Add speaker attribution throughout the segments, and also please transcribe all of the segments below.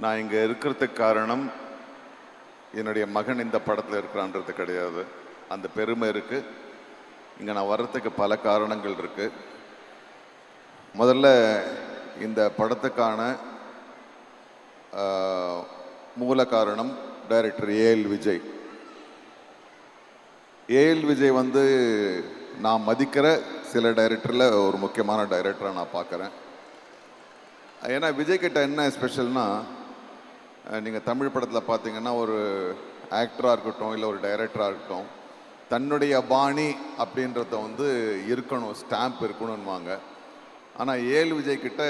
Speaker 1: நான் இங்கே இருக்கிறதுக்கு காரணம் என்னுடைய மகன் இந்த படத்தில் இருக்கிறான்றது கிடையாது. அந்த பெருமை இருக்குது. இங்கே நான் வர்றதுக்கு பல காரணங்கள் இருக்குது. முதல்ல இந்த படத்துக்கான மூல காரணம் director A L Vijay. A L Vijay நான் மதிக்கிற சில டைரக்டரில் ஒரு முக்கியமான டைரக்டராக நான் பார்க்குறேன். ஏன்னா விஜய் கிட்ட என்ன ஸ்பெஷல்னா, நீங்கள் தமிழ் படத்தில் பார்த்தீங்கன்னா ஒரு ஆக்டராக இருக்கட்டும் இல்லை ஒரு டைரக்டராக இருக்கட்டும், தன்னுடைய பாணி அப்படின்றத இருக்கணும், ஸ்டாம்ப் இருக்கணும்வாங்க. ஆனால் ஏஎல் விஜய் கிட்ட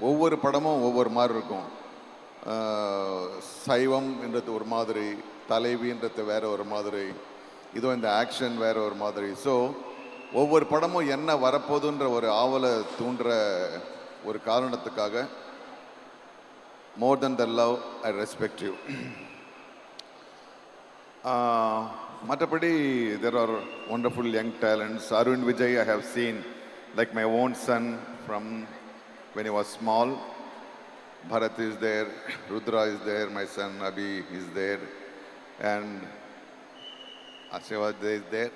Speaker 1: ஒவ்வொரு படமும் ஒவ்வொரு மாதிரி இருக்கும். சைவம்ன்றது ஒரு மாதிரி, தலைவின்றது வேற ஒரு மாதிரி, இதுவும் இந்த ஆக்ஷன் வேற ஒரு மாதிரி. ஸோ ஒவ்வொரு படமும் என்ன வரப்போகுதுன்ற ஒரு ஆவலை தூண்டுற ஒரு காரணத்துக்காக, more than the love I respect you. மற்றபடி there are wonderful young talents. Arvind Vijay I have seen like my own son from when he was small. Bharat is there, Rudra is there, my son Abhi is there, and Ashwad is there.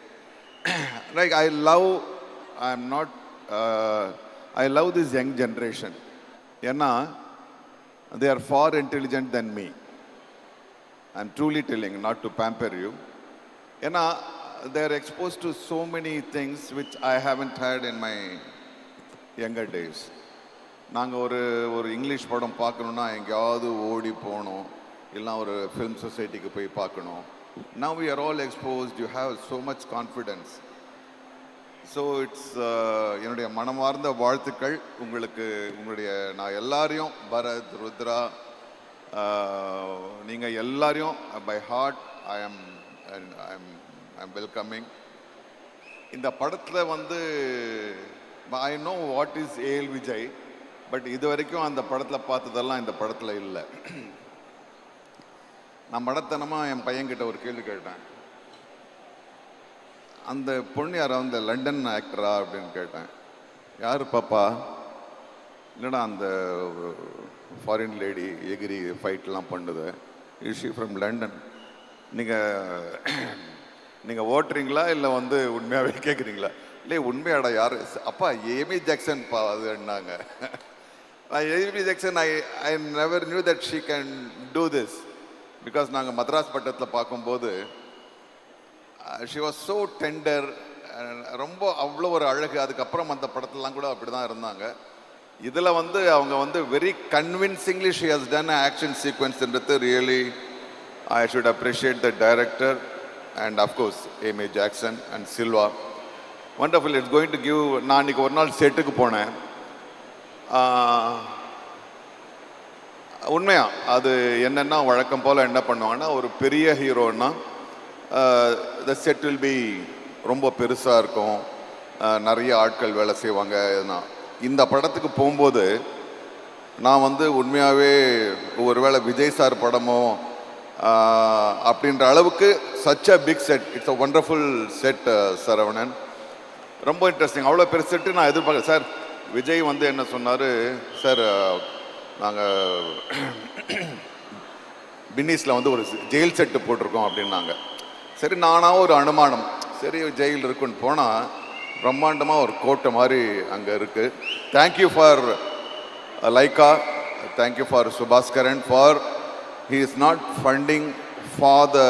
Speaker 1: Like I love this young generation. Yenna they are far intelligent than me. I'm truly telling, not to pamper you. Yenna they are exposed to so many things which I haven't had in my younger days. நாங்கள் ஒரு English படம் பார்க்கணுன்னா எங்கேயாவது ஓடி போகணும், இல்லைனா ஒரு film சொசைட்டிக்கு போய் பார்க்கணும். Now we are all exposed, you have so much confidence. So it's என்னுடைய மனமார்ந்த வாழ்த்துக்கள் உங்களுக்கு. நான் எல்லாரையும், பரத், ருத்ரா, நீங்கள் எல்லாரையும் by heart I am welcoming. இந்த படத்தில் I know what is A L Vijay, but இது வரைக்கும் அந்த படத்தில் பார்த்ததெல்லாம் இந்த படத்தில் இல்லை. நான் மடத்தனமாக என் பையன்கிட்ட ஒரு கேள்வி கேட்டேன், அந்த பொண்ணு யாரா அந்த லண்டன் ஆக்டரா அப்படின்னு கேட்டேன். யார் பாப்பா? இல்லைடா அந்த ஃபாரின் லேடி எகிரி ஃபைட்லாம் பண்ணுது, இஸ் ஷி ஃப்ரம் லண்டன். நீங்கள் ஓட்டுறீங்களா இல்லை உண்மையாகவே கேட்குறீங்களா? இல்லை உண்மையாடா யார்? அப்பா ஏமி ஜாக்சன் பா அதுன்னாங்க. Amy Jackson I never knew that she can do this. Because நாங்கள் மദ്രാஸ் பட்டத்தில் பார்க்கும்போது ஷி வாஸ் ஸோ டெண்டர், ரொம்ப அவ்வளோ ஒரு அழகு. அதுக்கப்புறம் அந்த படத்துலலாம் கூட அப்படி தான் இருந்தாங்க. இதில் அவங்க very convincingly she has done action சீக்வன்ஸ்ன்றது really I should appreciate the director and of course Amy Jackson and Silva. Wonderful. It's going to give. நான் இன்றைக்கி ஒரு நாள் செட்டுக்கு போனேன். உண்மையாக அது என்னென்னா, வழக்கம் போல் என்ன பண்ணுவாங்கன்னா, ஒரு பெரிய ஹீரோன்னா த செட் வில் பி ரொம்ப பெருசாக இருக்கும், நிறைய ஆட்கள் வேலை செய்வாங்க. இந்த படத்துக்கு போகும்போது நான் உண்மையாகவே ஒருவேளை விஜய் சார் படமோ அப்படின்ற அளவுக்கு such a big set. It's a wonderful set Saravanan. ரொம்ப இன்ட்ரெஸ்டிங். அவ்வளோ பெரிய செட்டு நான் எதிர்பார்க்க. சார் விஜய் என்ன சொன்னார், சார் நாங்கள் பின்னிஸில் ஒரு ஜெயில் செட்டு போட்டிருக்கோம் அப்படின்னாங்க. சரி, நானாக ஒரு அனுமானம், சரி ஜெயில் இருக்குன்னு போனால் பிரம்மாண்டமாக ஒரு கோட்டை மாதிரி அங்கே இருக்குது. Thank you for Lyca, thank you for Subaskaran for he is not funding for the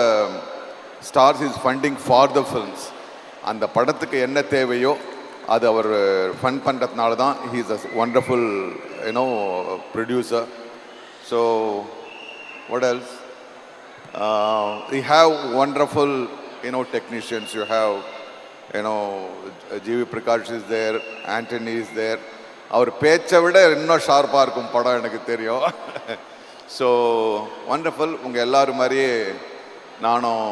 Speaker 1: stars, he is funding for the films. அந்த படத்துக்கு என்ன தேவையோ அது அவர் ஃபண்ட் பண்ணுறதுனால தான் he is a wonderful producer. So what else? We have wonderful technicians. You have GV Prakash is there, Anthony is there. அவர் பேச்சை விட இன்னும் ஷார்ப்பாக இருக்கும் படம், எனக்கு தெரியும். So wonderful. உங்கள் எல்லாரும் மாதிரியே நானும்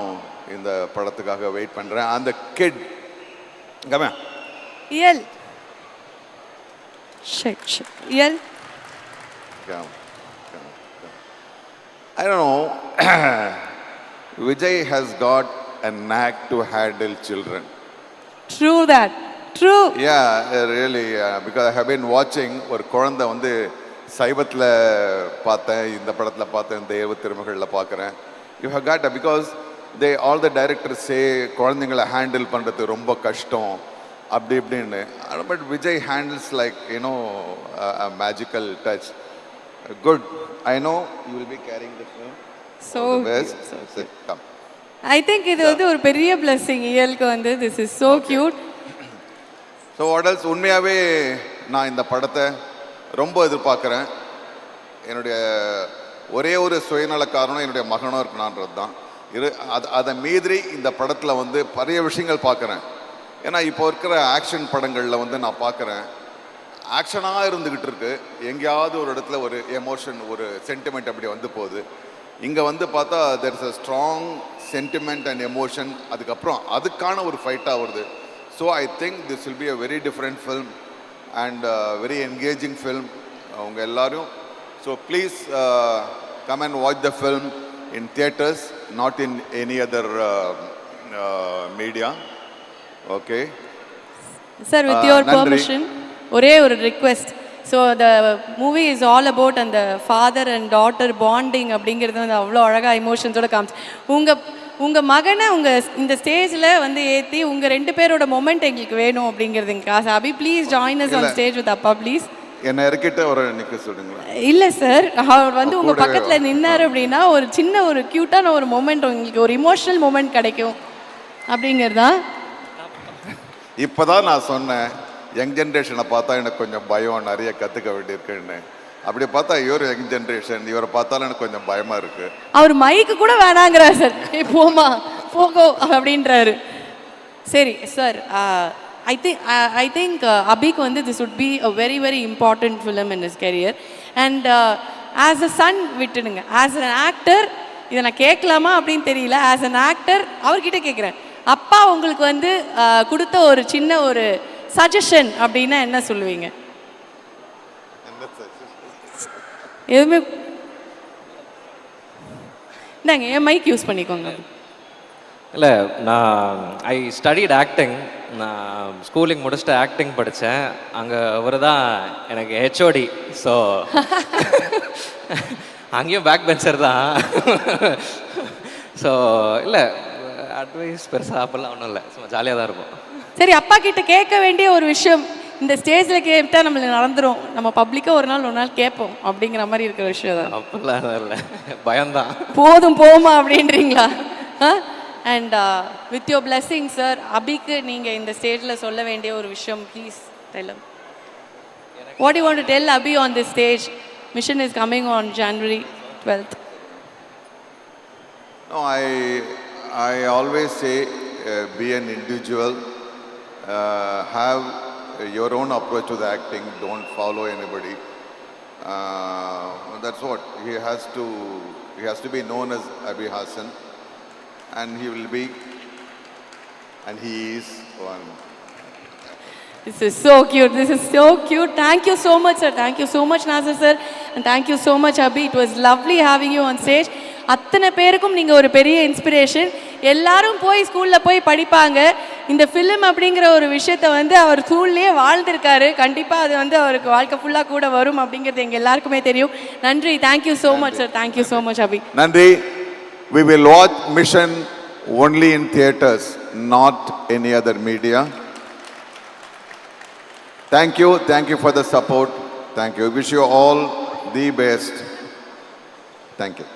Speaker 1: இந்த படத்துக்காக வெயிட் பண்ணுறேன். அந்த கிட் கமே
Speaker 2: எல் எல்
Speaker 1: I don't know. Vijay has got a knack to handle children.
Speaker 2: True that. True.
Speaker 1: Yeah, really. Because I have been watching ஒரு குழந்தை சைவத்தில் பார்த்தேன், இந்த படத்தில் பார்த்தேன், தெய்வ திருமகளில் பார்க்குறேன். You have got because all the directors say குழந்தைங்களை ஹேண்டில் பண்ணுறது ரொம்ப கஷ்டம் அப்படி இப்படின்னு. But Vijay handles like you know magical touch. Good. I know you will be carrying the film.
Speaker 2: So
Speaker 1: best.
Speaker 2: cute, so cute.
Speaker 1: Come.
Speaker 2: I think இது வந்து ஒரு பெரிய பிளெஸிங் இயலுக்கு வந்து. This is so cute.
Speaker 1: So what உண்மையாகவே நான் இந்த படத்தை ரொம்ப எதிர்பார்க்குறேன். என்னுடைய ஒரே ஒரு சுயநல காரணம் என்னுடைய மகனும் இருக்கணுன்றது தான். அதை மீறி இந்த படத்தில் வந்து நிறைய விஷயங்கள் பார்க்குறேன். ஏன்னா இப்போ இருக்கிற ஆக்ஷன் படங்களில் வந்து நான் பார்க்குறேன், ஆக்ஷனாக இருந்துக்கிட்டு இருக்கு, எங்கேயாவது ஒரு இடத்துல ஒரு எமோஷன், ஒரு சென்டிமெண்ட் அப்படி வந்து போகுது. இங்கே வந்து பார்த்தா there is a strong sentiment and emotion, அதுக்கப்புறம் அதுக்கான ஒரு ஃபைட்டாக வருது. So I think this will be a very different film and very engaging film. அவங்க எல்லாரும் so please come and watch the film in theatres, not in any other media. Okay
Speaker 2: sir, with your
Speaker 1: நன்றி.
Speaker 2: Permission ஒரே ஒரு request. So the movie is all about அந்த father and daughter bonding அப்படிங்கிறது வந்து அவ்வளோ அழகாக எமோஷன்ஸோட காமிச்சு உங்கள் மகனை இந்த ஸ்டேஜில் வந்து ஏற்றி உங்கள் 2 பேரோட மொமெண்ட் எங்களுக்கு வேணும் அப்படிங்கிறது எங்களுக்கு ஆசை. Abhi please join us on stage with அப்பா ப்ளீஸ்.
Speaker 1: என்னை இறக்கிட்ட ஒரு நிற்க சொல்லுங்களா?
Speaker 2: இல்லை சார், அவர் வந்து உங்கள் பக்கத்தில் நின்னார் அப்படின்னா ஒரு சின்ன ஒரு க்யூட்டான ஒரு மொமெண்ட், உங்களுக்கு ஒரு இமோஷனல் மொமெண்ட் கிடைக்கும் அப்படிங்கிறதா.
Speaker 1: இப்போதான் நான் சொன்னேன், யங் ஜென்ரேஷனை பார்த்தா எனக்கு கொஞ்சம் பயம், நிறைய கற்றுக்க வேண்டியிருக்குன்னு. அப்படி பார்த்தா இவர் யங் ஜென்ரேஷன், இவரை பார்த்தாலும் எனக்கு கொஞ்சம் பயமாக இருக்குது.
Speaker 2: அவர் மைக்கு கூட வேணாங்கிறார் சார். போமா போகோ அப்படின்றாரு. சரி சார், ஐ திங்க் அபிக்கு வந்து this would be a very very important film in his career and as a son விட்டுடுங்க. as an actor இதை நான் கேட்கலாமா அப்படின்னு தெரியல. as an actor அவர்கிட்ட கேட்குறேன், அப்பா உங்களுக்கு வந்து கொடுத்த ஒரு சின்ன ஒரு சஜஷன் அப்படின்னா என்ன சொல்லுவீங்க? எதுவுமே இந்தாங்க, என் மைக் யூஸ் பண்ணிக்கோங்க.
Speaker 3: இல்லை, நான் ஐ ஸ்டடிட் ஆக்டிங். நான் ஸ்கூலிங் முடிச்சுட்டு ஆக்டிங் படித்தேன். அங்கே அவர் தான் எனக்கு ஹெச்ஓடி. ஸோ அங்கேயும் பேக் பெஞ்சர் தான். ஸோ இல்லை, அட்வைஸ் பெருசாக அப்போல்லாம் ஒன்றும் இல்லை, சும்மா ஜாலியாக தான் இருக்கும்.
Speaker 2: சரி, அப்பா கிட்ட கேட்க வேண்டிய ஒரு விஷயம், இந்த ஸ்டேஜில் கேட்டா நம்மளுக்கு நடந்துரும், நம்ம பப்ளிக்காக ஒரு நாள் கேட்போம் அப்படிங்கிற மாதிரி இருக்கிற விஷயம் தான்.
Speaker 3: அப்படிலாம் இல்லை, பயம்தான்.
Speaker 2: போதும் போமா அப்படின்றீங்களா? And with your blessing sir, அபிக்கு நீங்கள் இந்த ஸ்டேஜில் சொல்ல வேண்டிய ஒரு விஷயம், please tell him. What do you want to tell Abhi on this stage? Mission is coming on January 12th.
Speaker 1: No, I always say be an individual, have your own approach to the acting, don't follow anybody. That's what he has to be known as Abhi Hassan, and he will be, and he is one.
Speaker 2: This is so cute. This is so cute. Thank you so much, sir. Thank you so much, Nazar sir. And thank you so much, Abhi. It was lovely having you on stage. அத்தனை பேருக்கும் நீங்கள் ஒரு பெரிய inspiration. எல்லாரும் போய் ஸ்கூலில் போய் படிப்பாங்க. இந்த ஃபிலிம் அப்படிங்கிற ஒரு விஷயத்தை வந்து அவர் ஸ்கூல்லேயே வாழ்ந்திருக்காரு. கண்டிப்பாக அது வந்து அவருக்கு வாழ்க்கை ஃபுல்லாக கூட வரும் அப்படிங்கிறது எங்கள் எல்லாருக்குமே தெரியும். நன்றி. Thank you so much sir. Thank you so much Abhi.
Speaker 1: நன்றி. We will watch Mission only in theaters, not any other media. Thank you for the support. Thank you. Wish you all the best. Thank you.